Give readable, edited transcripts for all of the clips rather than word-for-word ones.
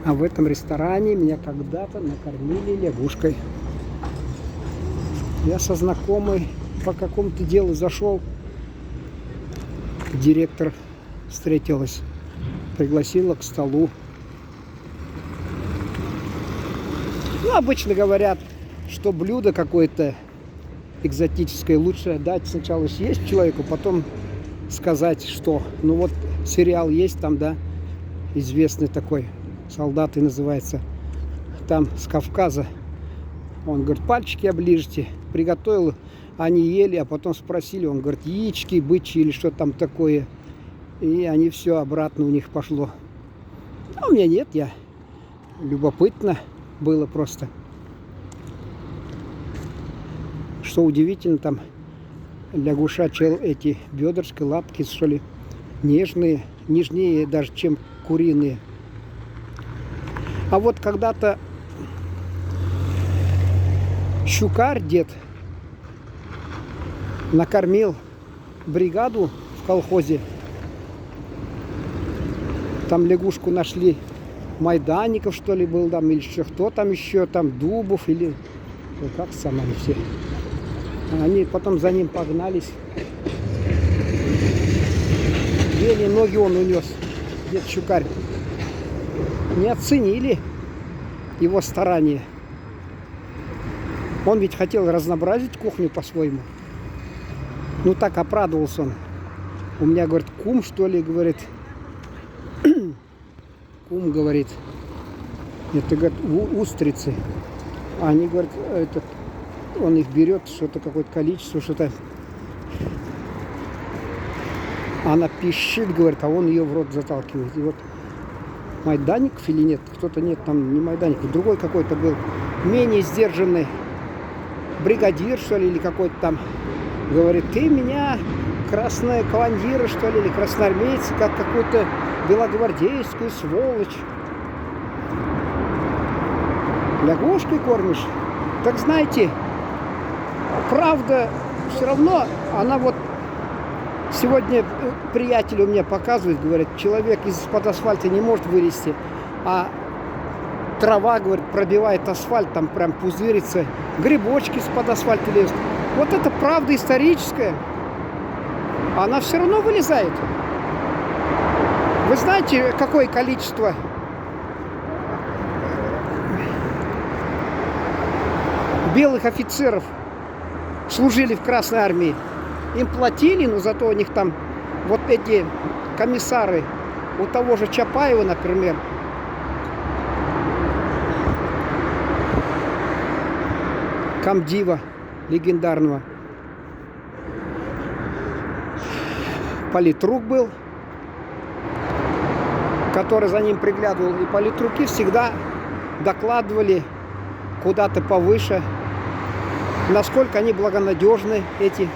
А в этом ресторане меня когда-то накормили лягушкой. Я со знакомой по какому-то делу зашел. Директор встретилась, пригласила к столу. Ну, обычно говорят, что блюдо какое-то экзотическое лучше дать сначала съесть человеку, потом сказать, что. Ну вот сериал есть там, да, известный такой, «Солдаты» называется, там с Кавказа. Он говорит, пальчики оближите. Приготовил, они ели, а потом спросили, он говорит, яички, бычьи или что там такое. И они все обратно у них пошло. А у меня нет, я любопытно было просто. Что удивительно, там лягушачьи эти бедрышки, лапки, что ли, нежные, нежнее даже, чем куриные. А вот когда-то Щукарь, дед, накормил бригаду в колхозе. Там лягушку нашли, Майданников, что ли, был там, или еще кто там еще, там Дубов, или как сами все. Они потом за ним погнались. Еле ноги он унес, дед Щукарь. Не оценили его старания. Он ведь хотел разнообразить кухню по-своему. Ну так обрадовался он. У меня, говорит, кум, что ли, говорит. Кум, говорит, это, говорит, устрицы. А они, говорят, он их берет, что-то, какое-то количество, что-то. Она пищит, говорит, а он ее в рот заталкивает. И вот Майданников или нет, кто-то нет, там не Майданников, другой какой-то был, менее сдержанный бригадир, что ли, или какой-то там, говорит, ты меня, красная командира, что ли, или красноармейцы, как какую-то белогвардейскую сволочь. Лягушкой кормишь? Так знаете, правда, все равно, она вот сегодня приятель у меня показывает, говорит, человек из-под асфальта не может вылезти, а трава, говорит, пробивает асфальт, там прям пузырится, грибочки из-под асфальта лезут. Вот это правда историческая. Она все равно вылезает. Вы знаете, какое количество белых офицеров служили в Красной армии? Им платили, но зато у них там вот эти комиссары, у того же Чапаева, например, комдива легендарного, политрук был, который за ним приглядывал, и политруки всегда докладывали куда-то повыше, насколько они благонадежны, эти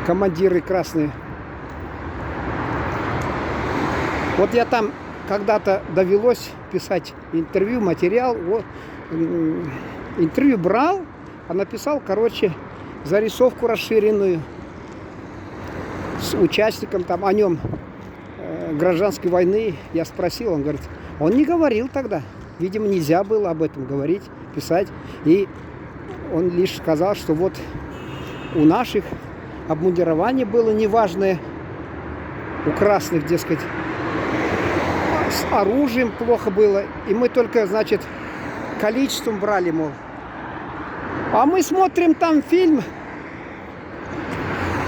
командиры красные. Вот я там когда-то довелось писать интервью, материал, вот, интервью брал, а написал, короче, зарисовку расширенную с участником там о нем гражданской войны. Я спросил, он говорит, он не говорил тогда, видимо, нельзя было об этом говорить, писать, и он лишь сказал, что вот у наших обмундирование было неважное, у красных, дескать, с оружием плохо было, и мы только, значит, количеством брали, мол. А мы смотрим там фильм,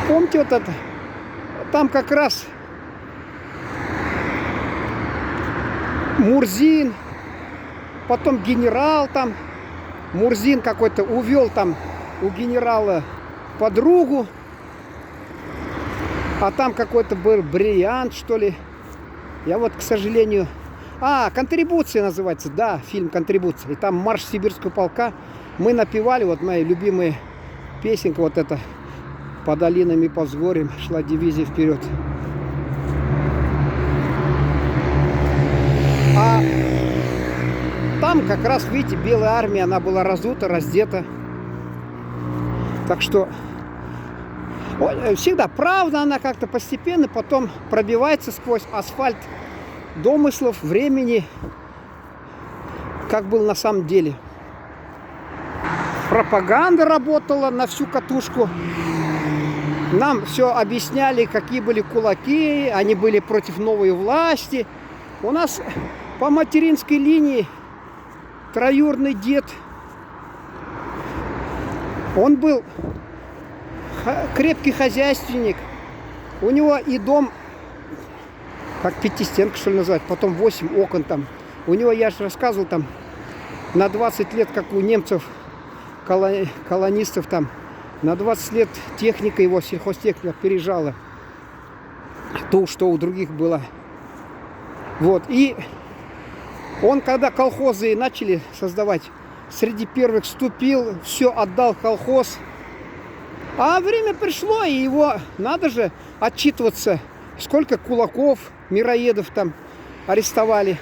помните вот это, там как раз Мурзин, потом генерал там, Мурзин какой-то увел там у генерала подругу, а там какой-то был бриллиант, что ли. Я вот, к сожалению... «Контрибуция» называется, да, фильм «Контрибуция». И там марш сибирского полка. Мы напевали, вот моя любимая песенка, вот эта «По долинам и по взгорьям шла дивизия вперед». А там как раз, видите, белая армия, она была разута, раздета. Так что всегда правда, она как-то постепенно потом пробивается сквозь асфальт. домыслов, времени, как было на самом деле. Пропаганда работала на всю катушку. Нам все объясняли, какие были кулаки, они были против новой власти. У нас по материнской линии троюродный дед, он был крепкий хозяйственник. У него и дом, как пятистенка, что ли, назвать, потом 8 окон там. У него, я же рассказывал, там на 20 лет, как у немцев, колонистов, там на 20 лет техника его, сельхозтехника, пережала то, что у других было. Вот. И он, когда колхозы начали создавать, среди первых вступил, все отдал колхоз. А время пришло, и его надо же отчитываться, сколько кулаков, мироедов там арестовали.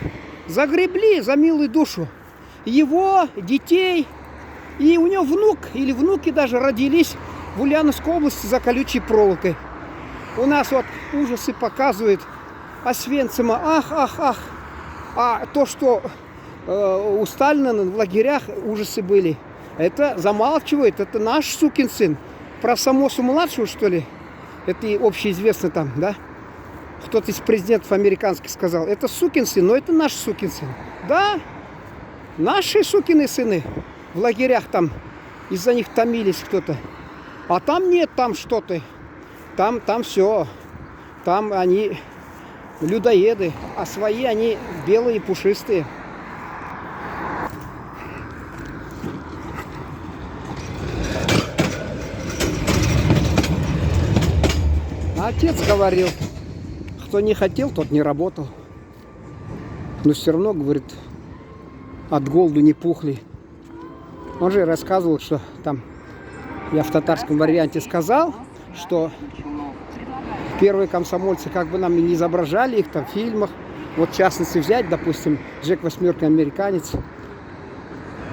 Загребли за милую душу его, детей. И у него внук или внуки даже родились в Ульяновской области за колючей проволокой. У нас вот ужасы показывают Освенцима. Ах. А то, что у Сталина в лагерях ужасы были, это замалчивает. Это наш сукин сын. Про Самосу-младшего, что ли? Это и общеизвестно там, да? Кто-то из президентов американских сказал. Это сукин сын, но это наш сукин сын. Да, наши сукины сыны в лагерях там из-за них томились кто-то. А там нет, там что-то. Там все. Там они людоеды, а свои они белые, пушистые. Отец говорил, кто не хотел, тот не работал. Но все равно, говорит, от голоду не пухли. Он же рассказывал, что там, я в татарском варианте сказал, что первые комсомольцы, как бы нам и не изображали их там в фильмах, вот в частности взять, допустим, Джек Восьмерка, американец,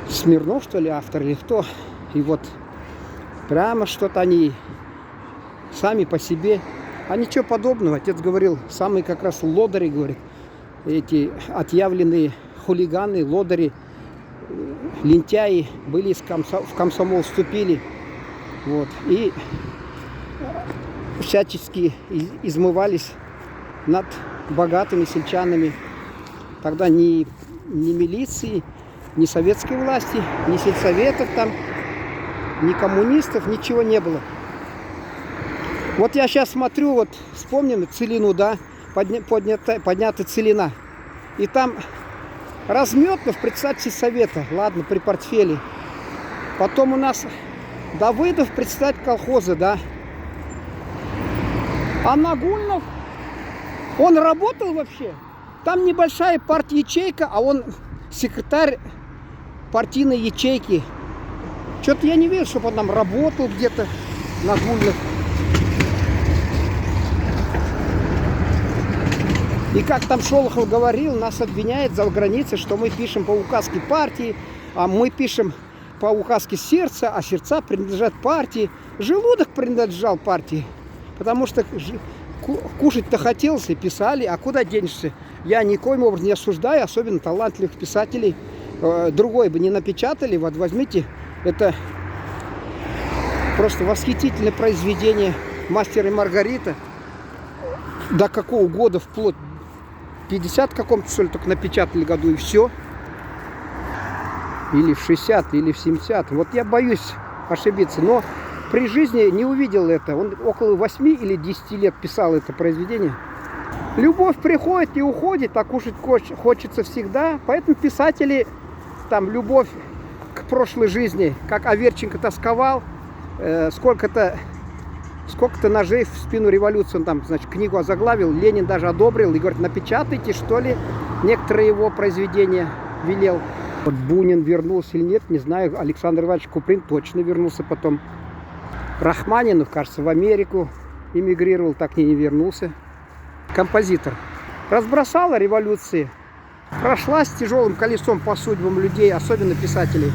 Смирнов, что ли, автор или кто, и вот прямо что-то они сами по себе, а ничего подобного. Отец говорил, самые как раз лодыри, говорит, эти отъявленные хулиганы, лодыри, лентяи были в комсомол, вступили, вот, и всячески измывались над богатыми сельчанами. Тогда ни милиции, ни советской власти, ни сельсоветов там, ни коммунистов, ничего не было. Вот я сейчас смотрю, вот вспомним целину, да, поднята целина. И там Разметнов, председатель совета, ладно, при портфеле. Потом у нас Давыдов, председатель колхоза, да. А Нагульнов, он работал вообще? Там небольшая парт-ячейка, а он секретарь партийной ячейки. Что-то я не верю, чтобы он там работал где-то, Нагульнов. И как там Шолохов говорил, нас обвиняет за границей, что мы пишем по указке партии, а мы пишем по указке сердца, а сердца принадлежат партии. Желудок принадлежал партии, потому что кушать-то хотелось и писали, а куда денешься? Я никоим образом не осуждаю, особенно талантливых писателей. Другой бы не напечатали, вот возьмите, это просто восхитительное произведение «Мастер и Маргарита». До какого года вплоть? 50 каком-то, что ли, только напечатали году, и все. Или в 60, или в 70. Вот я боюсь ошибиться, но при жизни не увидел это. Он около 8 или 10 лет писал это произведение. Любовь приходит и уходит, а кушать хочется всегда. Поэтому писатели, там, любовь к прошлой жизни, как Аверченко тосковал, сколько-то ножей в спину революции, он там, значит, книгу озаглавил, Ленин даже одобрил и говорит, напечатайте, что ли, некоторые его произведения велел. Вот Бунин вернулся или нет, не знаю, Александр Иванович Куприн точно вернулся потом. Рахманинов, кажется, в Америку эмигрировал, так и не вернулся. Композитор. Разбросала революции, прошлась тяжелым колесом по судьбам людей, особенно писателей.